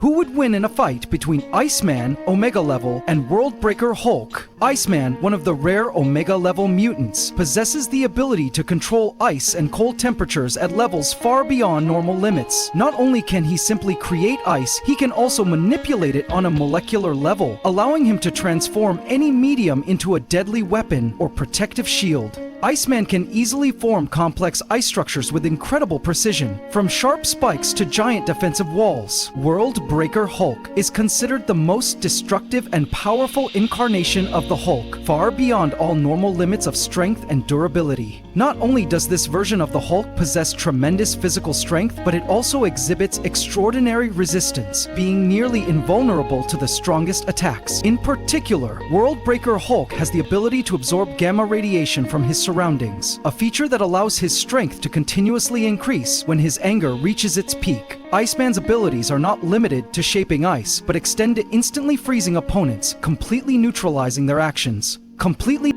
Who would win in a fight between Iceman, Omega level, and Worldbreaker Hulk? Iceman, one of the rare Omega level mutants, possesses the ability to control ice and cold temperatures at levels far beyond normal limits. Not only can he simply create ice, he can also manipulate it on a molecular level, allowing him to transform any medium into a deadly weapon or protective shield. Iceman can easily form complex ice structures with incredible precision, from sharp spikes to giant defensive walls. Worldbreaker Hulk is considered the most destructive and powerful incarnation of the Hulk, far beyond all normal limits of strength and durability. Not only does this version of the Hulk possess tremendous physical strength, but it also exhibits extraordinary resistance, being nearly invulnerable to the strongest attacks. In particular, Worldbreaker Hulk has the ability to absorb gamma radiation from his surroundings, a feature that allows his strength to continuously increase when his anger reaches its peak. Iceman's abilities are not limited to shaping ice, but extend to instantly freezing opponents, completely neutralizing their actions.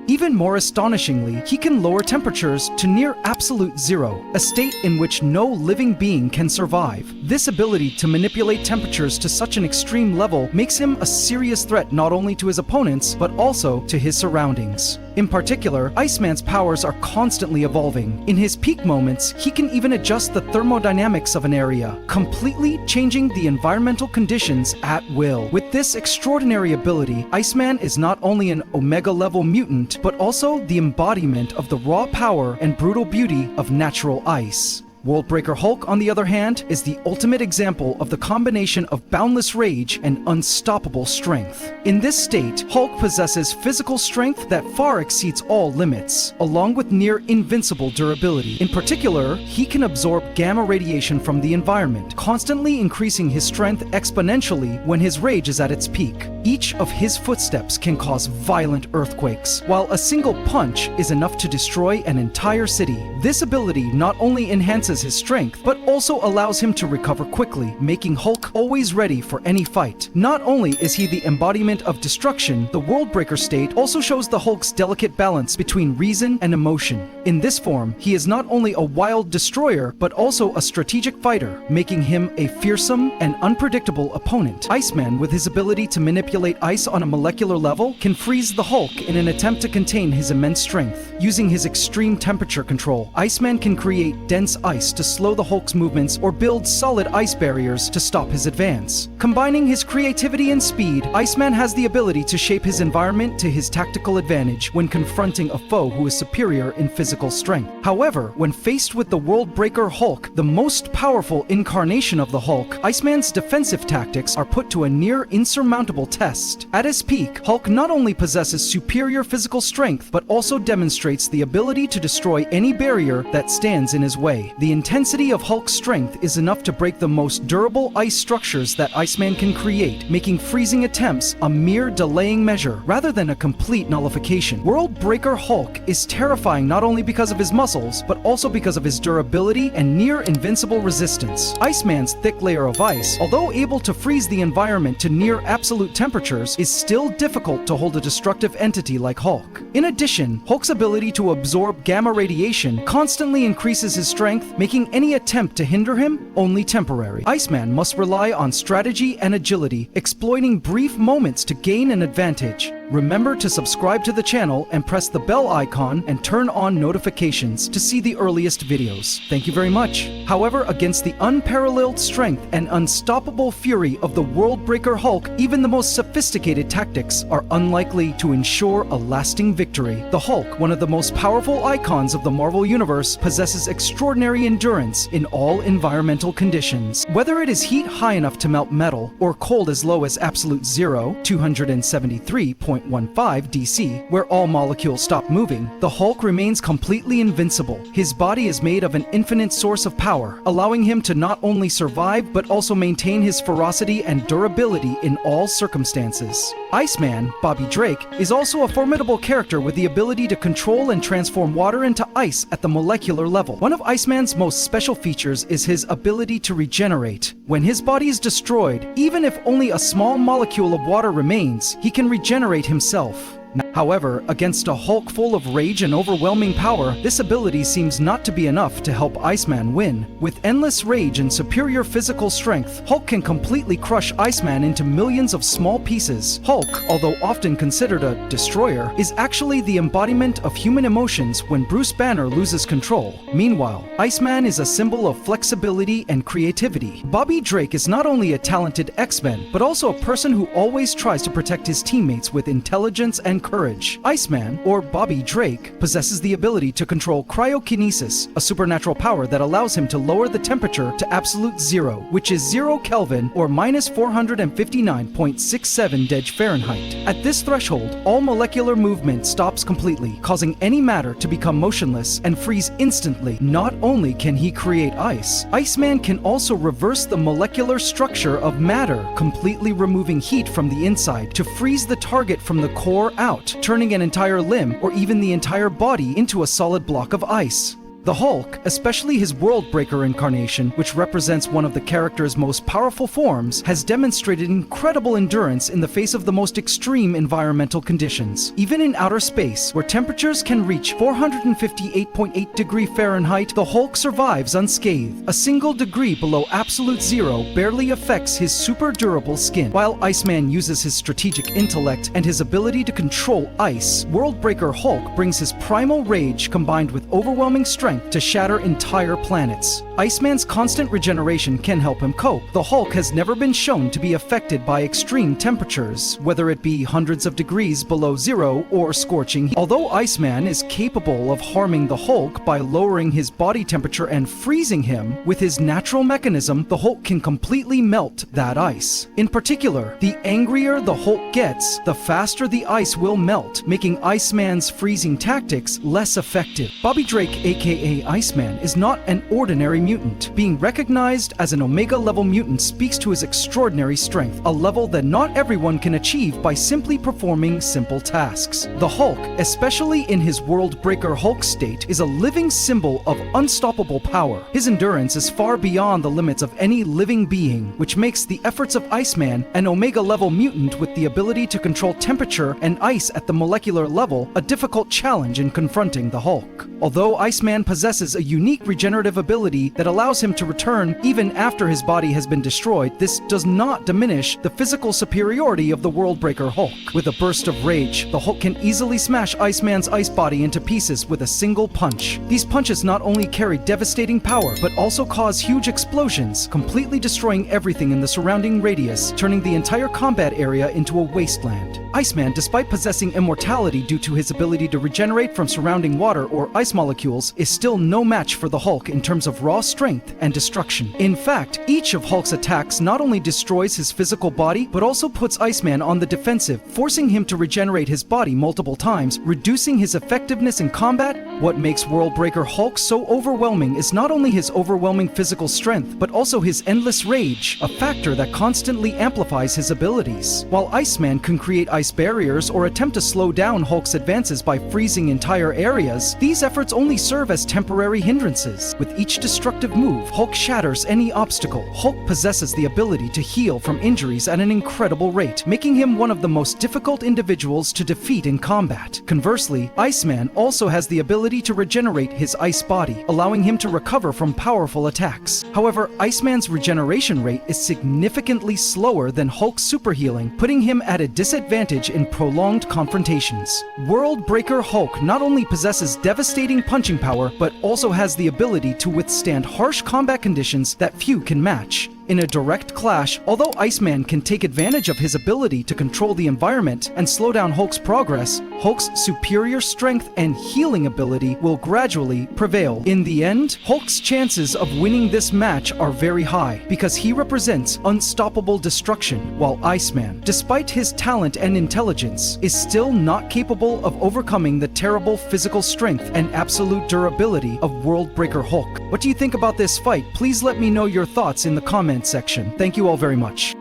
Even more astonishingly, he can lower temperatures to near absolute zero, a state in which no living being can survive. This ability to manipulate temperatures to such an extreme level makes him a serious threat not only to his opponents, but also to his surroundings. In particular, Iceman's powers are constantly evolving. In his peak moments, he can even adjust the thermodynamics of an area, completely changing the environmental conditions at will. With this extraordinary ability, Iceman is not only an Omega-level mutant, but also the embodiment of the raw power and brutal beauty of natural ice. Worldbreaker Hulk, on the other hand, is the ultimate example of the combination of boundless rage and unstoppable strength. In this state, Hulk possesses physical strength that far exceeds all limits, along with near invincible durability. In particular, he can absorb gamma radiation from the environment, constantly increasing his strength exponentially when his rage is at its peak. Each of his footsteps can cause violent earthquakes, while a single punch is enough to destroy an entire city. This ability not only enhances his strength, but also allows him to recover quickly, making Hulk always ready for any fight. Not only is he the embodiment of destruction, the Worldbreaker state also shows the Hulk's delicate balance between reason and emotion. In this form, he is not only a wild destroyer, but also a strategic fighter, making him a fearsome and unpredictable opponent. Iceman, with his ability to manipulate ice on a molecular level, can freeze the Hulk in an attempt to contain his immense strength. Using his extreme temperature control, Iceman can create dense ice to slow the Hulk's movements or build solid ice barriers to stop his advance. Combining his creativity and speed, Iceman has the ability to shape his environment to his tactical advantage when confronting a foe who is superior in physical strength. However, when faced with the Worldbreaker Hulk, the most powerful incarnation of the Hulk, Iceman's defensive tactics are put to a near insurmountable test. At his peak, Hulk not only possesses superior physical strength, but also demonstrates the ability to destroy any barrier that stands in his way. The intensity of Hulk's strength is enough to break the most durable ice structures that Iceman can create, making freezing attempts a mere delaying measure rather than a complete nullification. Worldbreaker Hulk is terrifying not only because of his muscles, but also because of his durability and near invincible resistance. Iceman's thick layer of ice, although able to freeze the environment to near absolute temperatures, is still difficult to hold a destructive entity like Hulk. In addition, Hulk's ability to absorb gamma radiation constantly increases his strength, making any attempt to hinder him only temporary. Iceman must rely on strategy and agility, exploiting brief moments to gain an advantage. Remember to subscribe to the channel and press the bell icon and turn on notifications to see the earliest videos. Thank you very much. However, against the unparalleled strength and unstoppable fury of the Worldbreaker Hulk, even the most sophisticated tactics are unlikely to ensure a lasting victory. The Hulk, one of the most powerful icons of the Marvel Universe, possesses extraordinary endurance in all environmental conditions. Whether it is heat high enough to melt metal or cold as low as absolute zero, 273.15 DC, where all molecules stop moving, the Hulk remains completely invincible. His body is made of an infinite source of power, allowing him to not only survive but also maintain his ferocity and durability in all circumstances. Iceman, Bobby Drake, is also a formidable character with the ability to control and transform water into ice at the molecular level. One of Iceman's most special features is his ability to regenerate. When his body is destroyed, even if only a small molecule of water remains, he can regenerate himself. However, against a Hulk full of rage and overwhelming power, this ability seems not to be enough to help Iceman win. With endless rage and superior physical strength, Hulk can completely crush Iceman into millions of small pieces. Hulk, although often considered a destroyer, is actually the embodiment of human emotions when Bruce Banner loses control. Meanwhile, Iceman is a symbol of flexibility and creativity. Bobby Drake is not only a talented X-Men, but also a person who always tries to protect his teammates with intelligence and courage. Iceman, or Bobby Drake, possesses the ability to control cryokinesis, a supernatural power that allows him to lower the temperature to absolute zero, which is 0 Kelvin or minus 459.67 deg Fahrenheit. At this threshold, all molecular movement stops completely, causing any matter to become motionless and freeze instantly. Not only can he create ice, Iceman can also reverse the molecular structure of matter, completely removing heat from the inside to freeze the target from the core out, turning an entire limb or even the entire body into a solid block of ice. The Hulk, especially his Worldbreaker incarnation, which represents one of the character's most powerful forms, has demonstrated incredible endurance in the face of the most extreme environmental conditions. Even in outer space, where temperatures can reach 458.8 degree Fahrenheit, the Hulk survives unscathed. A single degree below absolute zero barely affects his super durable skin. While Iceman uses his strategic intellect and his ability to control ice, Worldbreaker Hulk brings his primal rage combined with overwhelming strength to shatter entire planets. Iceman's constant regeneration can help him cope. The Hulk has never been shown to be affected by extreme temperatures, whether it be hundreds of degrees below zero or scorching heat. Although Iceman is capable of harming the Hulk by lowering his body temperature and freezing him, with his natural mechanism, the Hulk can completely melt that ice. In particular, the angrier the Hulk gets, the faster the ice will melt, making Iceman's freezing tactics less effective. Bobby Drake, aka Iceman, is not an ordinary mutant. Being recognized as an Omega-level mutant speaks to his extraordinary strength, a level that not everyone can achieve by simply performing simple tasks. The Hulk, especially in his Worldbreaker Hulk state, is a living symbol of unstoppable power. His endurance is far beyond the limits of any living being, which makes the efforts of Iceman, an Omega-level mutant with the ability to control temperature and ice at the molecular level, a difficult challenge in confronting the Hulk. Although Iceman possesses a unique regenerative ability that allows him to return even after his body has been destroyed, this does not diminish the physical superiority of the Worldbreaker Hulk. With a burst of rage, the Hulk can easily smash Iceman's ice body into pieces with a single punch. These punches not only carry devastating power, but also cause huge explosions, completely destroying everything in the surrounding radius, turning the entire combat area into a wasteland. Iceman, despite possessing immortality due to his ability to regenerate from surrounding water or ice molecules, is still no match for the Hulk in terms of raw strength and destruction. In fact, each of Hulk's attacks not only destroys his physical body, but also puts Iceman on the defensive, forcing him to regenerate his body multiple times, reducing his effectiveness in combat. What makes Worldbreaker Hulk so overwhelming is not only his overwhelming physical strength, but also his endless rage, a factor that constantly amplifies his abilities. While Iceman can create ice barriers or attempt to slow down Hulk's advances by freezing entire areas, these efforts only serve as temporary hindrances. With each destructive move, Hulk shatters any obstacle. Hulk possesses the ability to heal from injuries at an incredible rate, making him one of the most difficult individuals to defeat in combat. Conversely, Iceman also has the ability to regenerate his ice body, allowing him to recover from powerful attacks. However, Iceman's regeneration rate is significantly slower than Hulk's super healing, putting him at a disadvantage in prolonged confrontations. Worldbreaker Hulk not only possesses devastating punching power, but also has the ability to withstand harsh combat conditions that few can match. In a direct clash, although Iceman can take advantage of his ability to control the environment and slow down Hulk's progress, Hulk's superior strength and healing ability will gradually prevail. In the end, Hulk's chances of winning this match are very high because he represents unstoppable destruction, while Iceman, despite his talent and intelligence, is still not capable of overcoming the terrible physical strength and absolute durability of Worldbreaker Hulk. What do you think about this fight? Please let me know your thoughts in the comments section. Thank you all very much.